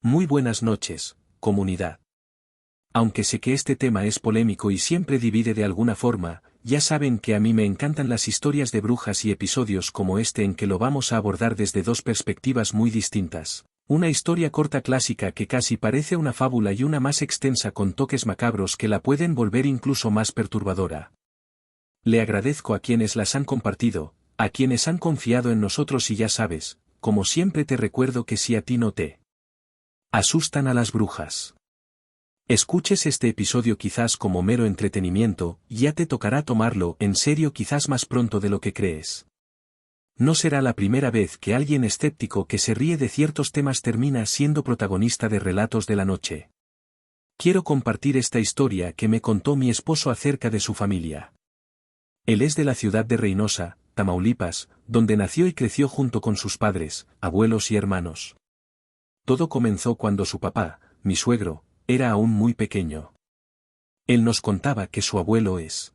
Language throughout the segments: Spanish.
Muy buenas noches, comunidad. Aunque sé que este tema es polémico y siempre divide de alguna forma, ya saben que a mí me encantan las historias de brujas y episodios como este en que lo vamos a abordar desde dos perspectivas muy distintas. Una historia corta clásica que casi parece una fábula y una más extensa con toques macabros que la pueden volver incluso más perturbadora. Le agradezco a quienes las han compartido, a quienes han confiado en nosotros y ya sabes, como siempre te recuerdo que si a ti no te asustan a las brujas, escuches este episodio quizás como mero entretenimiento, ya te tocará tomarlo en serio quizás más pronto de lo que crees. No será la primera vez que alguien escéptico que se ríe de ciertos temas termina siendo protagonista de relatos de la noche. Quiero compartir esta historia que me contó mi esposo acerca de su familia. Él es de la ciudad de Reynosa, Tamaulipas, donde nació y creció junto con sus padres, abuelos y hermanos. Todo comenzó cuando su papá, mi suegro, era aún muy pequeño. Él nos contaba que su abuelo es.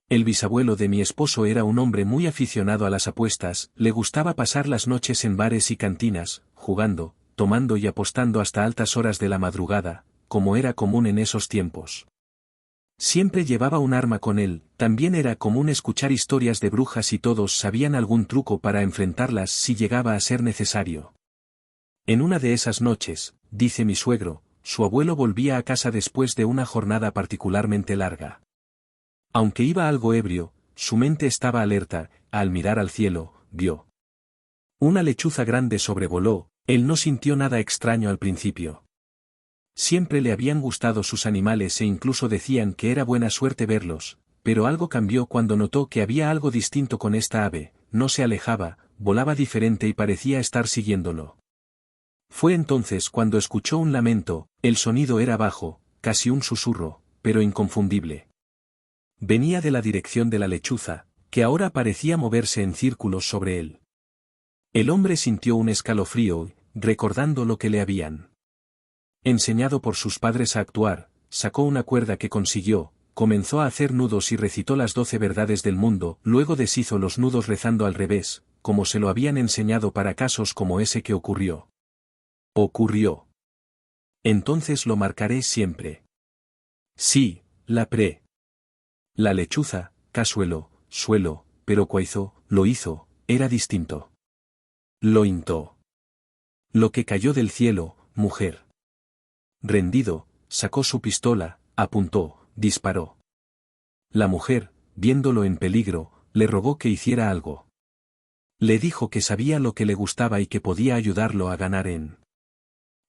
El bisabuelo de mi esposo era un hombre muy aficionado a las apuestas, le gustaba pasar las noches en bares y cantinas, jugando, tomando y apostando hasta altas horas de la madrugada, como era común en esos tiempos. Siempre llevaba un arma con él, también era común escuchar historias de brujas y todos sabían algún truco para enfrentarlas si llegaba a ser necesario. En una de esas noches, dice mi suegro, su abuelo volvía a casa después de una jornada particularmente larga. Aunque iba algo ebrio, su mente estaba alerta, al mirar al cielo, vio una lechuza grande sobrevoló, él no sintió nada extraño al principio. Siempre le habían gustado sus animales e incluso decían que era buena suerte verlos, pero algo cambió cuando notó que había algo distinto con esta ave, no se alejaba, volaba diferente y parecía estar siguiéndolo. Fue entonces cuando escuchó un lamento, el sonido era bajo, casi un susurro, pero inconfundible. Venía de la dirección de la lechuza, que ahora parecía moverse en círculos sobre él. El hombre sintió un escalofrío, recordando lo que le habían enseñado por sus padres a actuar, sacó una cuerda que consiguió, comenzó a hacer nudos y recitó las 12 verdades del mundo, luego deshizo los nudos rezando al revés, como se lo habían enseñado para casos como ese que ocurrió. Entonces lo marcaré siempre. Sí, la lechuza, suelo, pero lo hizo, era distinto. Lo intó. Lo que cayó del cielo, mujer. Rendido, sacó su pistola, apuntó, disparó. La mujer, viéndolo en peligro, le rogó que hiciera algo. Le dijo que sabía lo que le gustaba y que podía ayudarlo a ganar en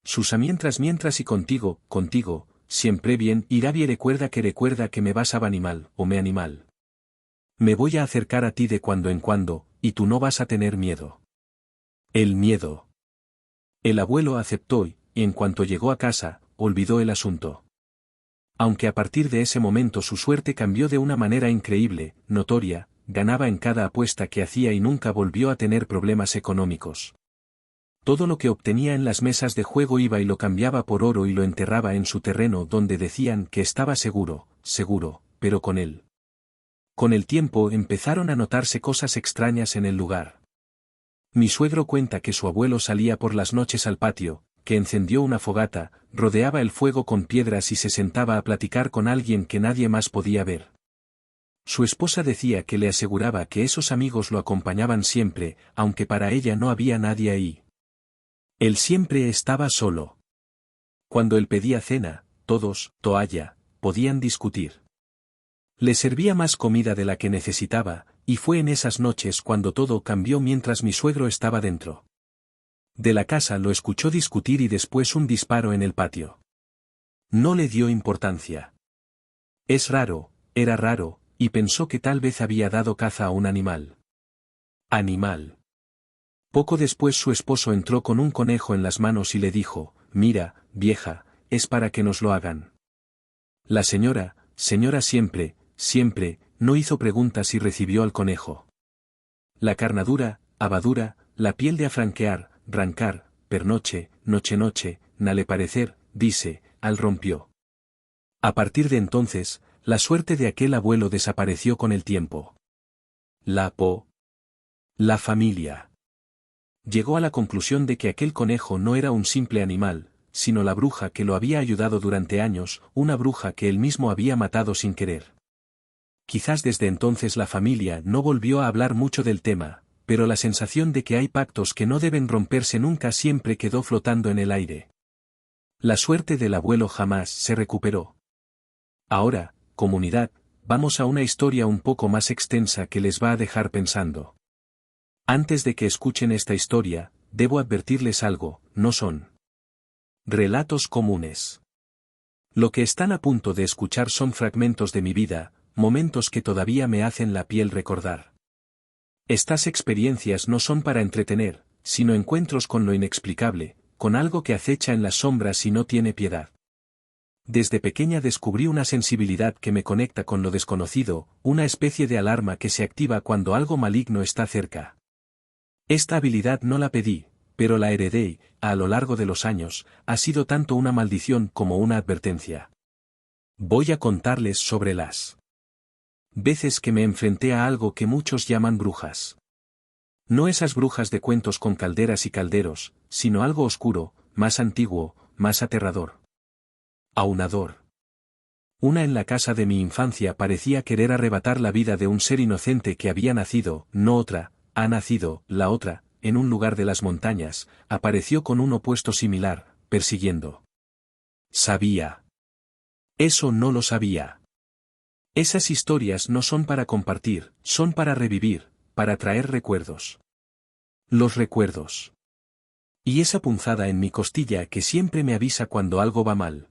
Susa mientras y contigo, siempre bien irá bien recuerda que me vas a animal, o me animal. Me voy a acercar a ti de cuando en cuando, y tú no vas a tener miedo. El miedo. El abuelo aceptó y, en cuanto llegó a casa, olvidó el asunto. Aunque a partir de ese momento su suerte cambió de una manera increíble, notoria, ganaba en cada apuesta que hacía y nunca volvió a tener problemas económicos. Todo lo que obtenía en las mesas de juego iba y lo cambiaba por oro y lo enterraba en su terreno donde decían que estaba seguro, pero con él. Con el tiempo empezaron a notarse cosas extrañas en el lugar. Mi suegro cuenta que su abuelo salía por las noches al patio, que encendió una fogata, rodeaba el fuego con piedras y se sentaba a platicar con alguien que nadie más podía ver. Su esposa decía que le aseguraba que esos amigos lo acompañaban siempre, aunque para ella no había nadie ahí. Él siempre estaba solo. Cuando él pedía cena, todos, podían discutir. Le servía más comida de la que necesitaba, y fue en esas noches cuando todo cambió mientras mi suegro estaba dentro de la casa lo escuchó discutir y después un disparo en el patio. No le dio importancia. Era raro, y pensó que tal vez había dado caza a un animal. Poco después su esposo entró con un conejo en las manos y le dijo, mira, vieja, es para que nos lo hagan. La señora siempre, no hizo preguntas y recibió al conejo. La carnadura, abadura, la piel de afranquear, rancar, pernoche, noche, nale parecer, dice, al rompió. A partir de entonces, la suerte de aquel abuelo desapareció con el tiempo. La familia. Llegó a la conclusión de que aquel conejo no era un simple animal, sino la bruja que lo había ayudado durante años, una bruja que él mismo había matado sin querer. Quizás desde entonces la familia no volvió a hablar mucho del tema, pero la sensación de que hay pactos que no deben romperse nunca siempre quedó flotando en el aire. La suerte del abuelo jamás se recuperó. Ahora, comunidad, vamos a una historia un poco más extensa que les va a dejar pensando. Antes de que escuchen esta historia, debo advertirles algo, no son relatos comunes. Lo que están a punto de escuchar son fragmentos de mi vida, momentos que todavía me hacen la piel recordar. Estas experiencias no son para entretener, sino encuentros con lo inexplicable, con algo que acecha en las sombras y no tiene piedad. Desde pequeña descubrí una sensibilidad que me conecta con lo desconocido, una especie de alarma que se activa cuando algo maligno está cerca. Esta habilidad no la pedí, pero la heredé y, a lo largo de los años, ha sido tanto una maldición como una advertencia. Voy a contarles sobre las veces que me enfrenté a algo que muchos llaman brujas. No esas brujas de cuentos con calderas y calderos, sino algo oscuro, más antiguo, más aterrador. Aunador. Una en la casa de mi infancia parecía querer arrebatar la vida de un ser inocente que había nacido, no otra, ha nacido, la otra, en un lugar de las montañas, apareció con un opuesto similar, persiguiendo. Sabía. Eso no lo sabía. Esas historias no son para compartir, son para revivir, para traer recuerdos. Los recuerdos. Y esa punzada en mi costilla que siempre me avisa cuando algo va mal.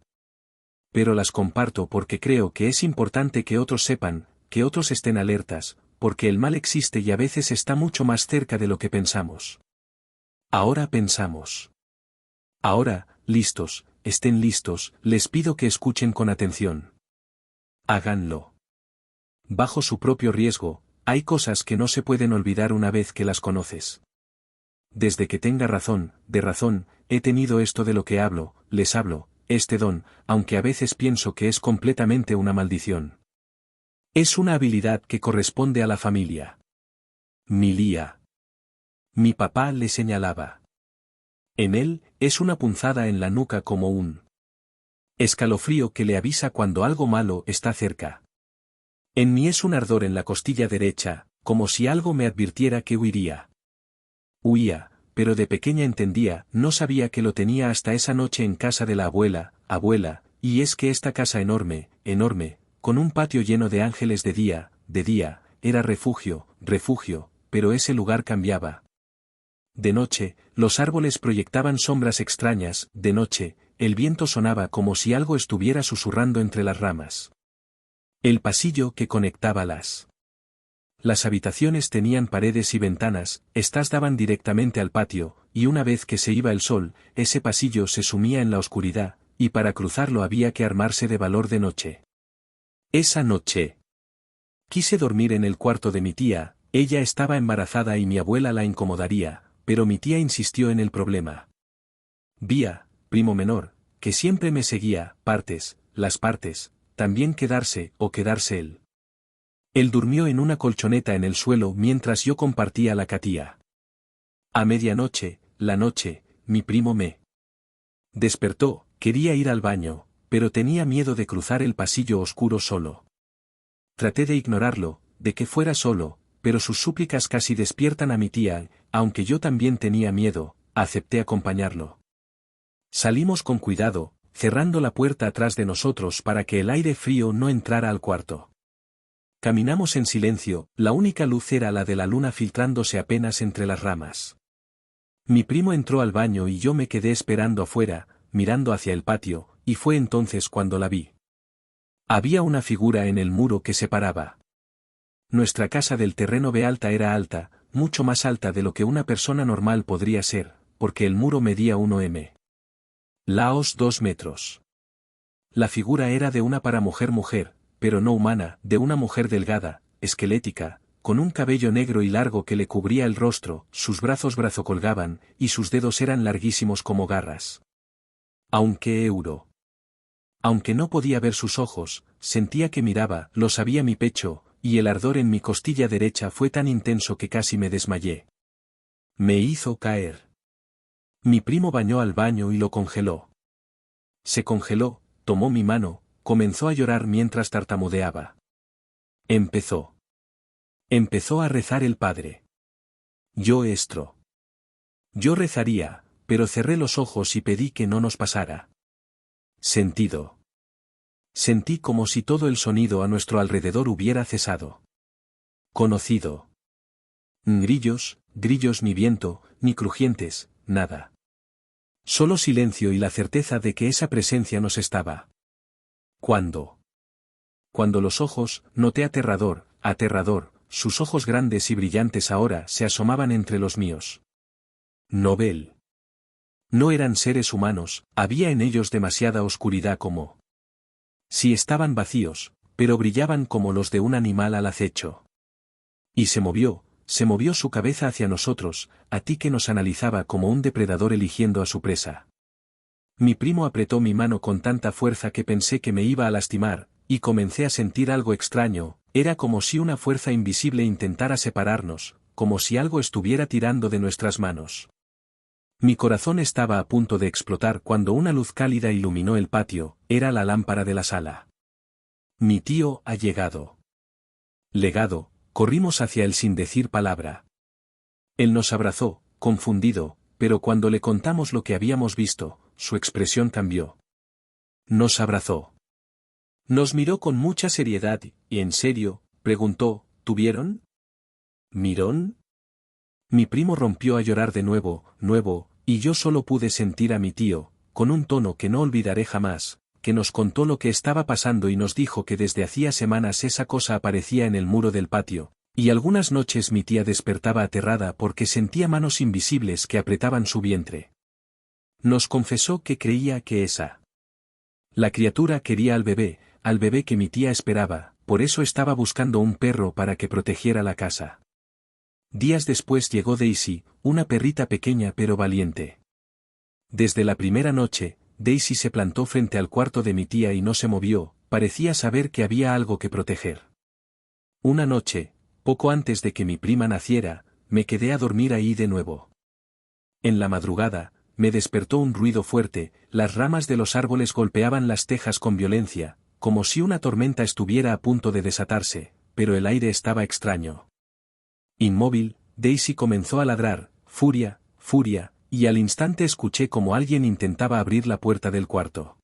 Pero las comparto porque creo que es importante que otros sepan, que otros estén alertas, porque el mal existe y a veces está mucho más cerca de lo que pensamos. Ahora pensamos. Ahora, listos, estén listos, les pido que escuchen con atención. Háganlo. Bajo su propio riesgo, hay cosas que no se pueden olvidar una vez que las conoces. Desde que tenga razón, de razón, he tenido esto de lo que hablo, les hablo, este don, aunque a veces pienso que es completamente una maldición. Es una habilidad que corresponde a la familia. Milía. Mi papá le señalaba. En él, es una punzada en la nuca como un escalofrío que le avisa cuando algo malo está cerca. En mí es un ardor en la costilla derecha, como si algo me advirtiera que huiría. Huía, pero de pequeña entendía, no sabía que lo tenía hasta esa noche en casa de la abuela, y es que esta casa enorme, enorme, con un patio lleno de ángeles de día, era refugio, pero ese lugar cambiaba. De noche, los árboles proyectaban sombras extrañas, de noche, el viento sonaba como si algo estuviera susurrando entre las ramas. El pasillo que conectaba las habitaciones tenían paredes y ventanas, estas daban directamente al patio, y una vez que se iba el sol, ese pasillo se sumía en la oscuridad, y para cruzarlo había que armarse de valor de noche. Esa noche quise dormir en el cuarto de mi tía, ella estaba embarazada y mi abuela la incomodaría, pero mi tía insistió en el problema. Vía, primo menor, que siempre me seguía, las partes, también quedarse él. Él durmió en una colchoneta en el suelo mientras yo compartía la catía. A medianoche, mi primo me despertó, quería ir al baño, pero tenía miedo de cruzar el pasillo oscuro solo. Traté de ignorarlo, de que fuera solo, pero sus súplicas casi despiertan a mi tía, aunque yo también tenía miedo, acepté acompañarlo. Salimos con cuidado, cerrando la puerta atrás de nosotros para que el aire frío no entrara al cuarto. Caminamos en silencio, la única luz era la de la luna filtrándose apenas entre las ramas. Mi primo entró al baño y yo me quedé esperando afuera, mirando hacia el patio, y fue entonces cuando la vi. Había una figura en el muro que separaba. Nuestra casa del terreno B alta era alta, mucho más alta de lo que una persona normal podría ser, porque el muro medía 1 m. Laos 2 metros. La figura era de una mujer, pero no humana, de una mujer delgada, esquelética, con un cabello negro y largo que le cubría el rostro, sus brazos colgaban, y sus dedos eran larguísimos como garras. Aunque no podía ver sus ojos, sentía que miraba, lo sabía mi pecho, y el ardor en mi costilla derecha fue tan intenso que casi me desmayé. Me hizo caer. Mi primo bañó al baño y lo congeló. Se congeló, tomó mi mano, comenzó a llorar mientras tartamudeaba. Empezó a rezar el Padre. Yo rezaría, pero cerré los ojos y pedí que no nos pasara. Sentí como si todo el sonido a nuestro alrededor hubiera cesado. Conocido. Grillos ni viento, ni crujientes, nada. Solo silencio y la certeza de que esa presencia nos estaba. Cuando los ojos, noté aterrador, sus ojos grandes y brillantes ahora se asomaban entre los míos. Nobel. No eran seres humanos, había en ellos demasiada oscuridad como si estaban vacíos, pero brillaban como los de un animal al acecho. Y se movió su cabeza hacia nosotros, a ti que nos analizaba como un depredador eligiendo a su presa. Mi primo apretó mi mano con tanta fuerza que pensé que me iba a lastimar, y comencé a sentir algo extraño, era como si una fuerza invisible intentara separarnos, como si algo estuviera tirando de nuestras manos. Mi corazón estaba a punto de explotar cuando una luz cálida iluminó el patio, era la lámpara de la sala. Mi tío ha llegado. Legado, corrimos hacia él sin decir palabra. Él nos abrazó, confundido, pero cuando le contamos lo que habíamos visto, su expresión cambió. Nos abrazó. Nos miró con mucha seriedad y, en serio, preguntó, ¿tuvieron? ¿Mirón? Mi primo rompió a llorar de nuevo, y yo solo pude sentir a mi tío, con un tono que no olvidaré jamás, que nos contó lo que estaba pasando y nos dijo que desde hacía semanas esa cosa aparecía en el muro del patio, y algunas noches mi tía despertaba aterrada porque sentía manos invisibles que apretaban su vientre. Nos confesó que creía que la criatura quería al bebé que mi tía esperaba, por eso estaba buscando un perro para que protegiera la casa. Días después llegó Daisy, una perrita pequeña pero valiente. Desde la primera noche, Daisy se plantó frente al cuarto de mi tía y no se movió, parecía saber que había algo que proteger. Una noche, poco antes de que mi prima naciera, me quedé a dormir ahí de nuevo. En la madrugada, me despertó un ruido fuerte, las ramas de los árboles golpeaban las tejas con violencia, como si una tormenta estuviera a punto de desatarse, pero el aire estaba extraño. Inmóvil, Daisy comenzó a ladrar, furia, y al instante escuché como alguien intentaba abrir la puerta del cuarto.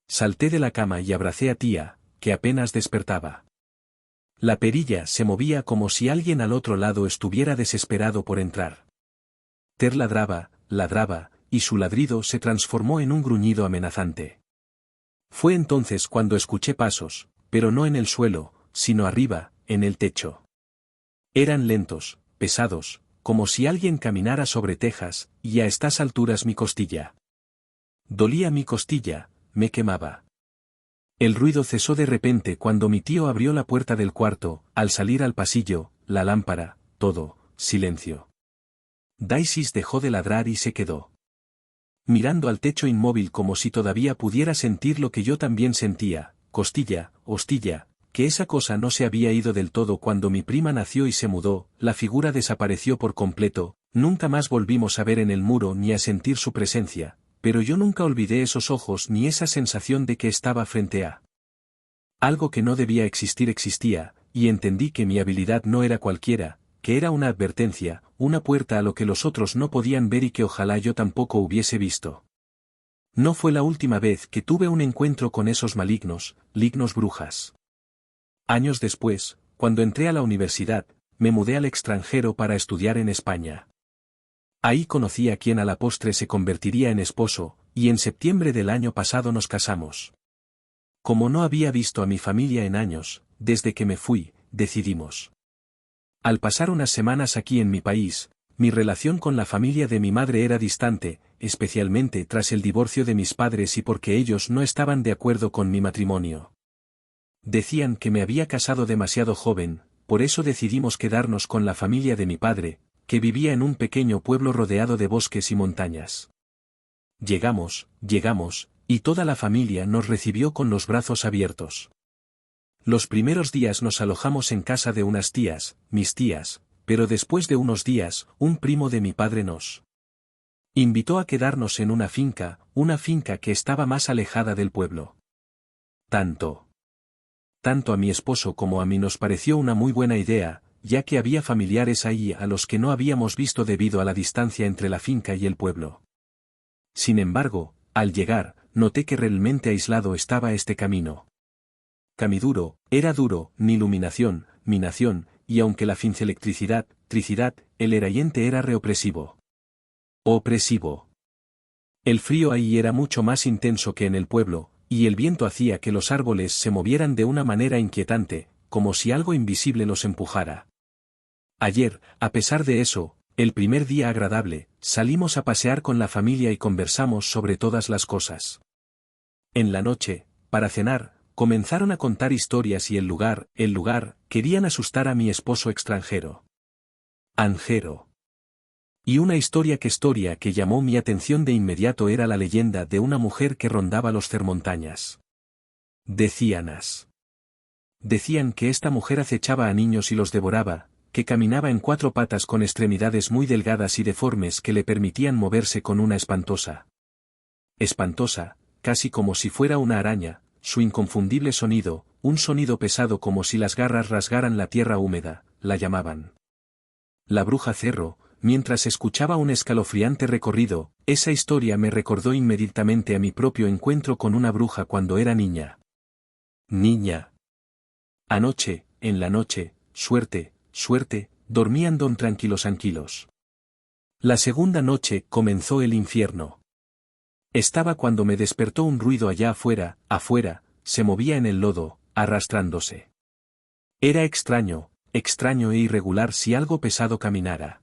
Salté de la cama y abracé a tía, que apenas despertaba. La perilla se movía como si alguien al otro lado estuviera desesperado por entrar. Ter ladraba, y su ladrido se transformó en un gruñido amenazante. Fue entonces cuando escuché pasos, pero no en el suelo, sino arriba, en el techo. Eran lentos, pesados, como si alguien caminara sobre tejas, y a estas alturas mi costilla. Dolía mi costilla, me quemaba. El ruido cesó de repente cuando mi tío abrió la puerta del cuarto, al salir al pasillo, la lámpara, todo, silencio. Daisy dejó de ladrar y se quedó mirando al techo inmóvil como si todavía pudiera sentir lo que yo también sentía, hostilla, que esa cosa no se había ido del todo cuando mi prima nació y se mudó, la figura desapareció por completo, nunca más volvimos a ver en el muro ni a sentir su presencia, pero yo nunca olvidé esos ojos ni esa sensación de que estaba frente a algo que no debía existir existía, y entendí que mi habilidad no era cualquiera, que era una advertencia, una puerta a lo que los otros no podían ver y que ojalá yo tampoco hubiese visto. No fue la última vez que tuve un encuentro con esos malignos brujas. Años después, cuando entré a la universidad, me mudé al extranjero para estudiar en España. Ahí conocí a quien a la postre se convertiría en esposo, y en septiembre del año pasado nos casamos. Como no había visto a mi familia en años, desde que me fui, decidimos. Al pasar unas semanas aquí en mi país, mi relación con la familia de mi madre era distante, especialmente tras el divorcio de mis padres y porque ellos no estaban de acuerdo con mi matrimonio. Decían que me había casado demasiado joven, por eso decidimos quedarnos con la familia de mi padre, que vivía en un pequeño pueblo rodeado de bosques y montañas. Llegamos, y toda la familia nos recibió con los brazos abiertos. Los primeros días nos alojamos en casa de unas tías, mis tías, pero después de unos días, un primo de mi padre nos invitó a quedarnos en una finca que estaba más alejada del pueblo. Tanto a mi esposo como a mí nos pareció una muy buena idea, ya que había familiares ahí a los que no habíamos visto debido a la distancia entre la finca y el pueblo. Sin embargo, al llegar, noté que realmente aislado estaba este camino. Camiduro, era duro, ni iluminación, minación, y aunque la fincelectricidad, tricidad, el erayente era reopresivo. Opresivo. El frío ahí era mucho más intenso que en el pueblo, y el viento hacía que los árboles se movieran de una manera inquietante, como si algo invisible los empujara. Ayer, a pesar de eso, el primer día agradable, salimos a pasear con la familia y conversamos sobre todas las cosas. En la noche, para cenar, comenzaron a contar historias y el lugar, querían asustar a mi esposo extranjero. Anjero. Y una historia que llamó mi atención de inmediato era la leyenda de una mujer que rondaba los cermontañas. Decían que esta mujer acechaba a niños y los devoraba, que caminaba en 4 patas con extremidades muy delgadas y deformes que le permitían moverse con una espantosa, casi como si fuera una araña, su inconfundible sonido, un sonido pesado como si las garras rasgaran la tierra húmeda, la llamaban la bruja cerro. Mientras escuchaba un escalofriante recorrido, esa historia me recordó inmediatamente a mi propio encuentro con una bruja cuando era niña. Anoche, en la noche, suerte, dormían don tranquilos. La segunda noche comenzó el infierno. Estaba cuando me despertó un ruido allá afuera, se movía en el lodo, arrastrándose. Era extraño e irregular si algo pesado caminara.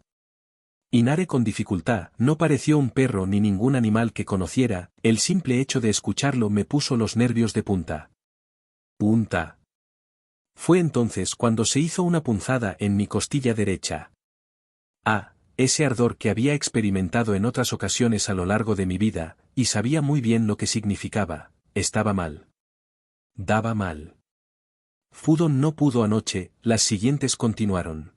Inharé con dificultad, no pareció un perro ni ningún animal que conociera, el simple hecho de escucharlo me puso los nervios de punta. Fue entonces cuando se hizo una punzada en mi costilla derecha. Ese ardor que había experimentado en otras ocasiones a lo largo de mi vida, y sabía muy bien lo que significaba, estaba mal. Daba mal. Fudon no pudo anoche, las siguientes continuaron.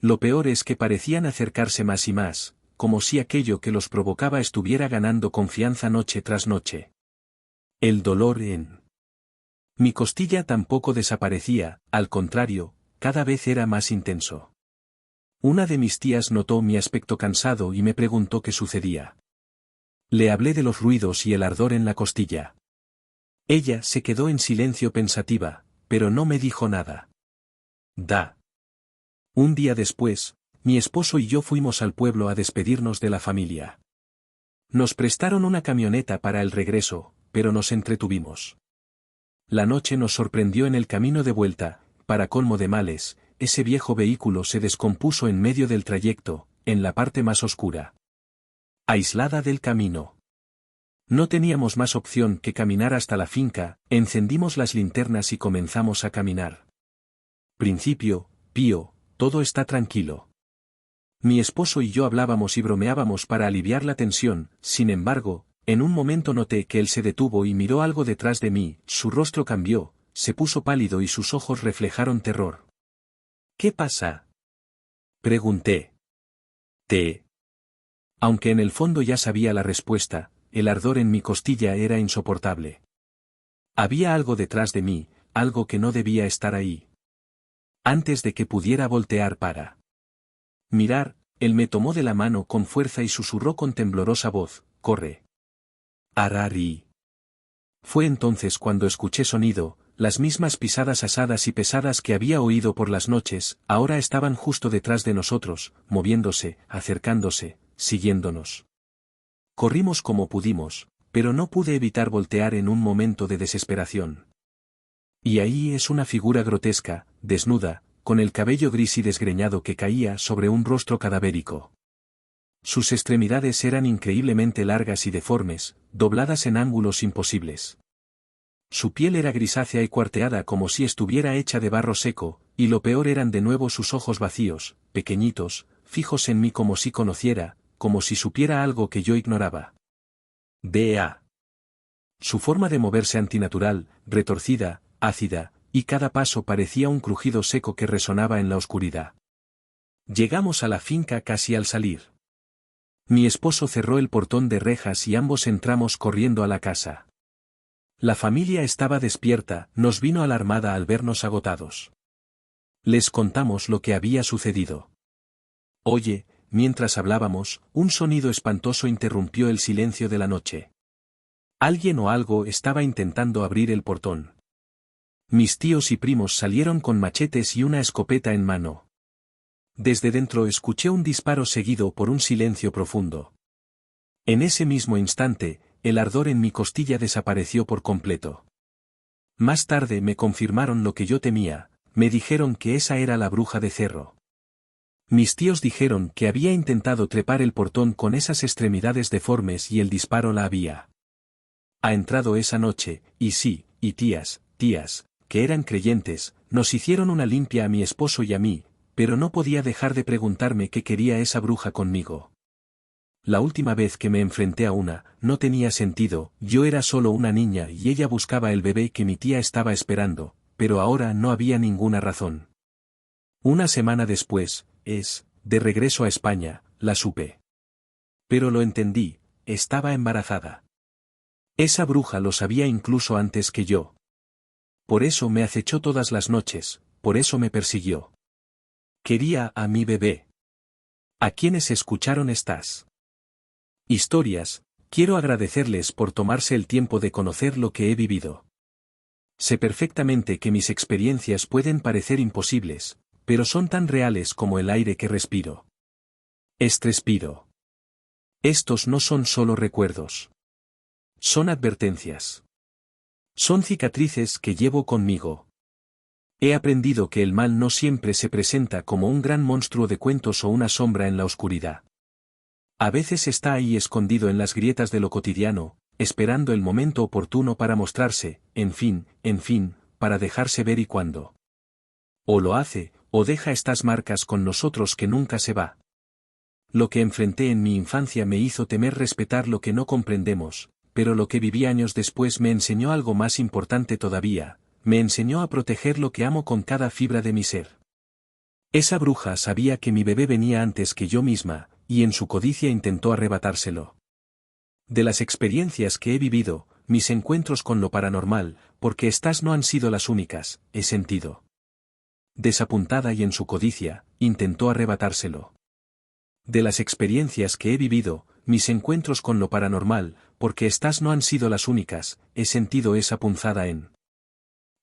Lo peor es que parecían acercarse más y más, como si aquello que los provocaba estuviera ganando confianza noche tras noche. El dolor en mi costilla tampoco desaparecía, al contrario, cada vez era más intenso. Una de mis tías notó mi aspecto cansado y me preguntó qué sucedía. Le hablé de los ruidos y el ardor en la costilla. Ella se quedó en silencio pensativa, pero no me dijo nada. Un día después, mi esposo y yo fuimos al pueblo a despedirnos de la familia. Nos prestaron una camioneta para el regreso, pero nos entretuvimos. La noche nos sorprendió en el camino de vuelta, para colmo de males, ese viejo vehículo se descompuso en medio del trayecto, en la parte más oscura, aislada del camino. No teníamos más opción que caminar hasta la finca, encendimos las linternas y comenzamos a caminar. Principio, Pío. Todo está tranquilo. Mi esposo y yo hablábamos y bromeábamos para aliviar la tensión, sin embargo, en un momento noté que él se detuvo y miró algo detrás de mí, su rostro cambió, se puso pálido y sus ojos reflejaron terror. ¿Qué pasa?, pregunté. Aunque en el fondo ya sabía la respuesta, el ardor en mi costilla era insoportable. Había algo detrás de mí, algo que no debía estar ahí. Antes de que pudiera voltear para mirar, él me tomó de la mano con fuerza y susurró con temblorosa voz, «Corre. Arari». Fue entonces cuando escuché sonido, las mismas pisadas asadas y pesadas que había oído por las noches, ahora estaban justo detrás de nosotros, moviéndose, acercándose, siguiéndonos. Corrimos como pudimos, pero no pude evitar voltear en un momento de desesperación. Y ahí es una figura grotesca, desnuda, con el cabello gris y desgreñado que caía sobre un rostro cadavérico. Sus extremidades eran increíblemente largas y deformes, dobladas en ángulos imposibles. Su piel era grisácea y cuarteada como si estuviera hecha de barro seco, y lo peor eran de nuevo sus ojos vacíos, pequeñitos, fijos en mí como si conociera, como si supiera algo que yo ignoraba. Su forma de moverse antinatural, retorcida, ácida, y cada paso parecía un crujido seco que resonaba en la oscuridad. Llegamos a la finca casi al salir. Mi esposo cerró el portón de rejas y ambos entramos corriendo a la casa. La familia estaba despierta, nos vino alarmada al vernos agotados. Les contamos lo que había sucedido. Oye, mientras hablábamos, un sonido espantoso interrumpió el silencio de la noche. Alguien o algo estaba intentando abrir el portón. Mis tíos y primos salieron con machetes y una escopeta en mano. Desde dentro escuché un disparo seguido por un silencio profundo. En ese mismo instante, el ardor en mi costilla desapareció por completo. Más tarde me confirmaron lo que yo temía, me dijeron que esa era la bruja de Cerro. Mis tíos dijeron que había intentado trepar el portón con esas extremidades deformes y el disparo la había. Ha entrado esa noche, y sí, y tías, que eran creyentes, nos hicieron una limpia a mi esposo y a mí, pero no podía dejar de preguntarme qué quería esa bruja conmigo. La última vez que me enfrenté a una, no tenía sentido, yo era solo una niña y ella buscaba el bebé que mi tía estaba esperando, pero ahora no había ninguna razón. Una semana después, de regreso a España, la supe. Pero lo entendí, estaba embarazada. Esa bruja lo sabía incluso antes que yo. Por eso me acechó todas las noches, por eso me persiguió. Quería a mi bebé. ¿A quienes escucharon estas historias? Quiero agradecerles por tomarse el tiempo de conocer lo que he vivido. Sé perfectamente que mis experiencias pueden parecer imposibles, pero son tan reales como el aire que respiro. Respiro. Estos no son solo recuerdos. Son advertencias. Son cicatrices que llevo conmigo. He aprendido que el mal no siempre se presenta como un gran monstruo de cuentos o una sombra en la oscuridad. A veces está ahí escondido en las grietas de lo cotidiano, esperando el momento oportuno para mostrarse, en fin, para dejarse ver y cuando. O lo hace, o deja estas marcas con nosotros que nunca se va. Lo que enfrenté en mi infancia me hizo temer respetar lo que no comprendemos, pero lo que viví años después me enseñó algo más importante todavía, me enseñó a proteger lo que amo con cada fibra de mi ser. Esa bruja sabía que mi bebé venía antes que yo misma, y en su codicia intentó arrebatárselo. De las experiencias que he vivido, mis encuentros con lo paranormal, porque estas no han sido las únicas, he sentido. Desapuntada y en su codicia, intentó arrebatárselo. De las experiencias que he vivido, mis encuentros con lo paranormal, porque estas no han sido las únicas, he sentido esa punzada en.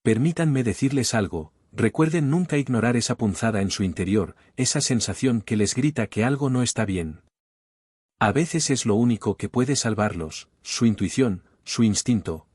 Permítanme decirles algo, recuerden nunca ignorar esa punzada en su interior, esa sensación que les grita que algo no está bien. A veces es lo único que puede salvarlos, su intuición, su instinto,